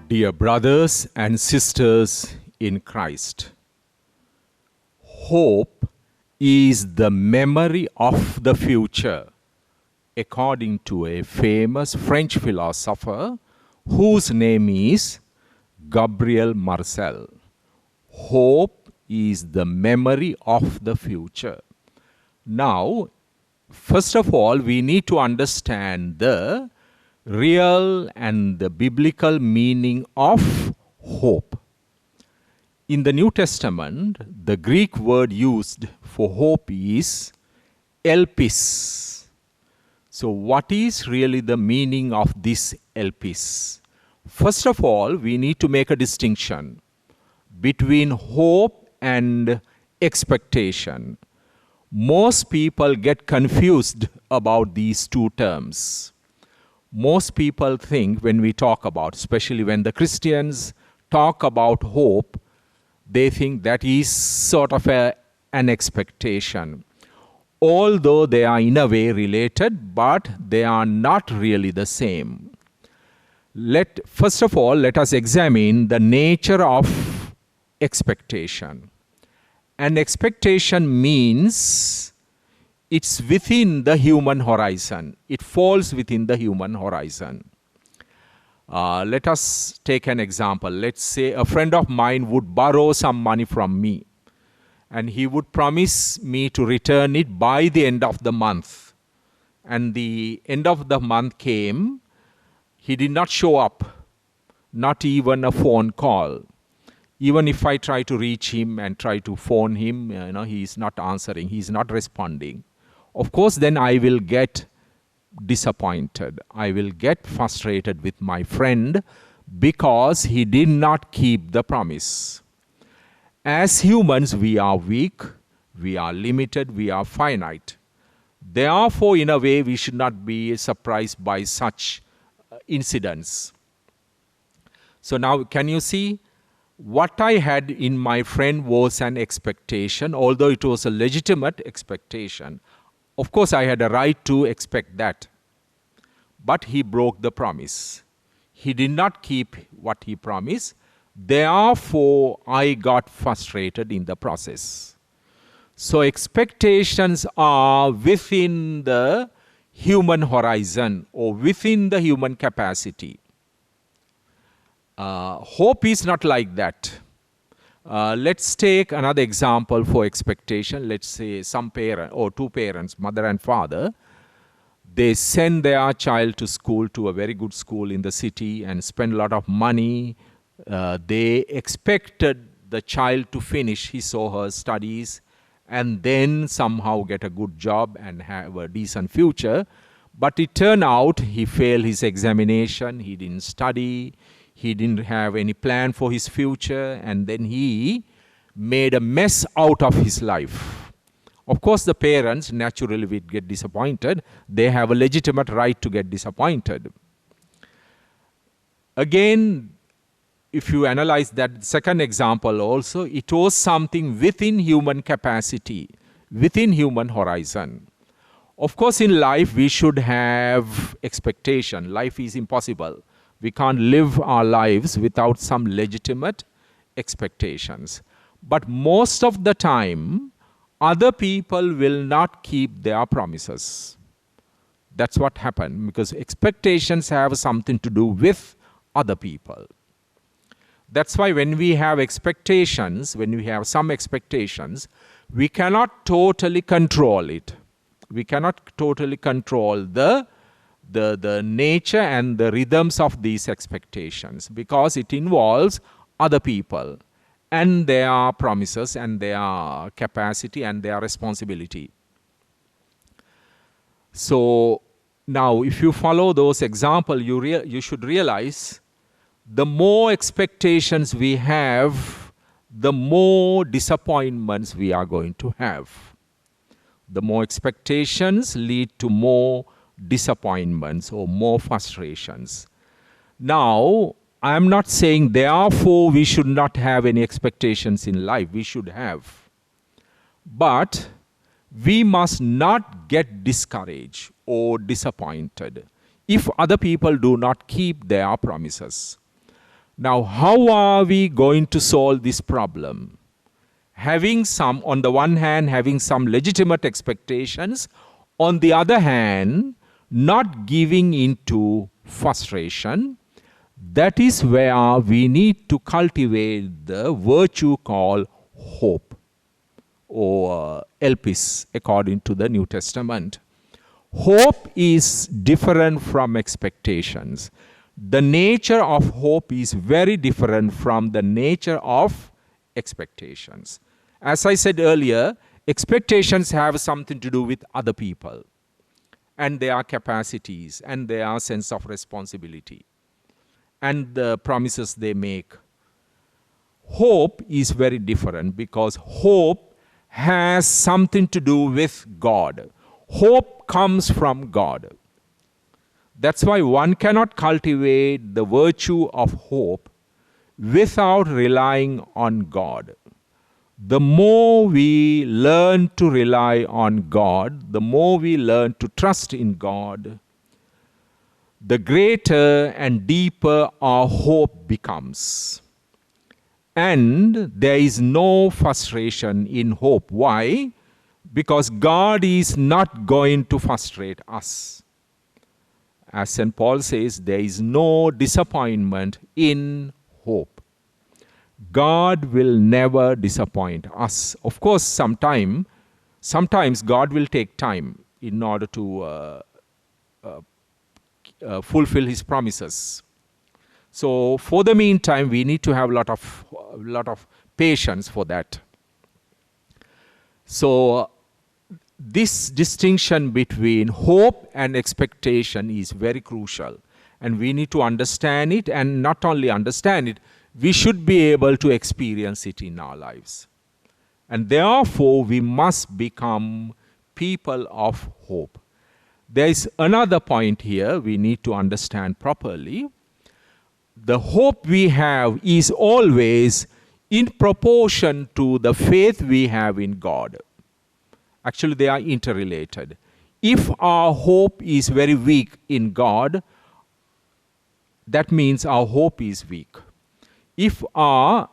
Dear brothers and sisters in Christ, hope is the memory of the future, according to a famous French philosopher whose name is Gabriel Marcel. Hope is the memory of the future. Now, first of all, we need to understand the real and the biblical meaning of hope. In the New Testament, the Greek word used for hope is elpis. So what is really the meaning of this elpis? First of all, we need to make a distinction between hope and expectation. Most people get confused about these two terms. Most people think when we talk about, especially when the Christians talk about hope, they think that is sort of an expectation. Although they are in a way related, but they are not really the same. First of all, let us examine the nature of expectation. An expectation means it's within the human horizon. It falls within the human horizon. Let us take an example. Let's say a friend of mine would borrow some money from me, and he would promise me to return it by the end of the month. And the end of the month came, he did not show up, not even a phone call. Even if I try to reach him and try to phone him, he is not answering, he is not responding. Of course, then I will get disappointed. I will get frustrated with my friend because he did not keep the promise. As humans, we are weak, we are limited, we are finite. Therefore, in a way, we should not be surprised by such incidents. So now, can you see? What I had in my friend was an expectation, although it was a legitimate expectation. Of course, I had a right to expect that. But he broke the promise. He did not keep what he promised. Therefore, I got frustrated in the process. So expectations are within the human horizon or within the human capacity. Hope is not like that. Let's take another example for expectation. Let's say some parent or two parents, mother and father, they send their child to school, to a very good school in the city, and spend a lot of money. They expected the child to finish his or her studies and then somehow get a good job and have a decent future. But it turned out he failed his examination, he didn't study, he didn't have any plan for his future, and then he made a mess out of his life. Of course, the parents naturally will get disappointed. They have a legitimate right to get disappointed. Again, if you analyze that second example also, it was something within human capacity, within human horizon. Of course, in life, we should have expectation. Life is impossible. We can't live our lives without some legitimate expectations. But most of the time, other people will not keep their promises. That's what happened, because expectations have something to do with other people. That's why when we have expectations, when we have some expectations, we cannot totally control it. We cannot totally control the nature and the rhythms of these expectations, because it involves other people and their promises and their capacity and their responsibility. So now, if you follow those examples, you should realize the more expectations we have, the more disappointments we are going to have. The more expectations lead to more disappointments or more frustrations. Now, I am not saying therefore we should not have any expectations in life. We should have. But we must not get discouraged or disappointed if other people do not keep their promises. Now, how are we going to solve this problem? Having some, on the one hand, having some legitimate expectations, on the other hand, not giving into frustration. That is where we need to cultivate the virtue called hope, or elpis, according to the New Testament. Hope is different from expectations. The nature of hope is very different from the nature of expectations. As I said earlier, expectations have something to do with other people and their capacities and their sense of responsibility and the promises they make. Hope is very different because hope has something to do with God. Hope comes from God. That's why one cannot cultivate the virtue of hope without relying on God. The more we learn to rely on God, the more we learn to trust in God, the greater and deeper our hope becomes. And there is no frustration in hope. Why? Because God is not going to frustrate us. As St. Paul says, there is no disappointment in hope. God will never disappoint us. Of course, sometimes God will take time in order to fulfill His promises. So, for the meantime, we need to have a lot of patience for that. So, this distinction between hope and expectation is very crucial, and we need to understand it, and not only understand it, we should be able to experience it in our lives. And therefore, we must become people of hope. There is another point here we need to understand properly. The hope we have is always in proportion to the faith we have in God. Actually, they are interrelated. If our hope is very weak in God, that means our hope is weak. If our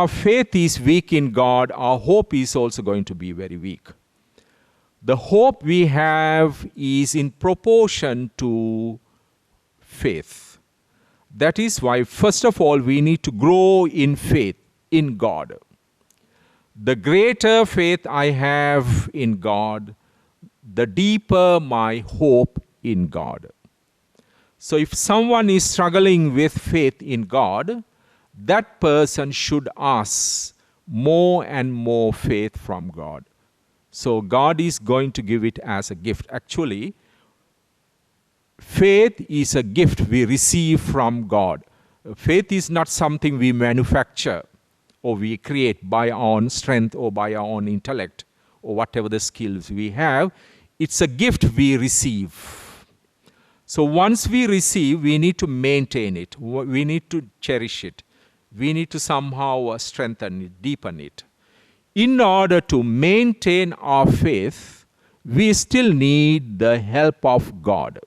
faith is weak in God, our hope is also going to be very weak. The hope we have is in proportion to faith. That is why, first of all, we need to grow in faith in God. The greater faith I have in God, the deeper my hope in God. So if someone is struggling with faith in God, that person should ask more and more faith from God. So God is going to give it as a gift. Actually, faith is a gift we receive from God. Faith is not something we manufacture or we create by our own strength or by our own intellect or whatever the skills we have. It's a gift we receive. So once we receive, we need to maintain it. We need to cherish it. We need to somehow strengthen it, deepen it. In order to maintain our faith, we still need the help of God,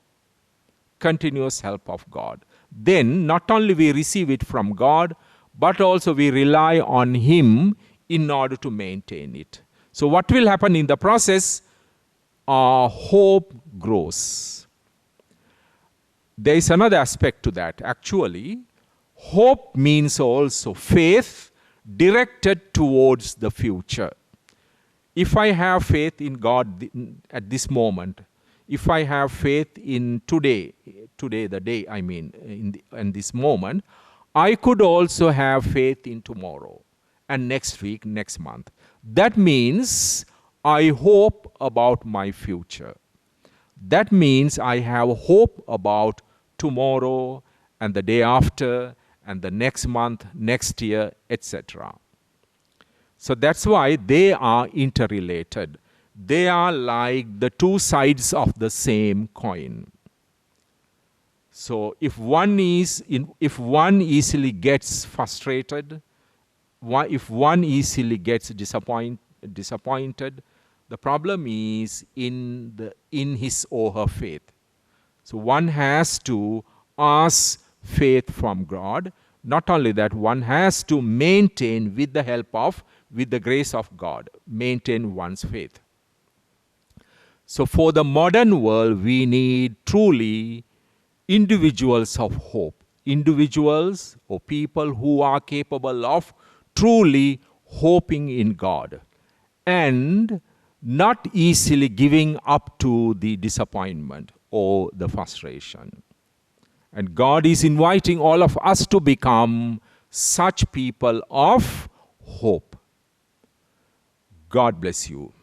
continuous help of God. Then not only we receive it from God, but also we rely on Him in order to maintain it. So what will happen in the process? Our hope grows. There is another aspect to that. Actually, hope means also faith directed towards the future. If I have faith in God at this moment, if I have faith in today the day, I mean, in this moment, I could also have faith in tomorrow and next week, next month. That means I hope about my future. That means I have hope about tomorrow and the day after and the next month, next year, etc. So that's why they are interrelated. They are like the two sides of the same coin. So if one easily gets frustrated, if one easily gets disappointed, the problem is in his or her faith. So one has to ask faith from God. Not only that, one has to maintain with the grace of God, maintain one's faith. So for the modern world, we need truly individuals of hope. Individuals or people who are capable of truly hoping in God and not easily giving up to the disappointment or the frustration. And God is inviting all of us to become such people of hope. God bless you.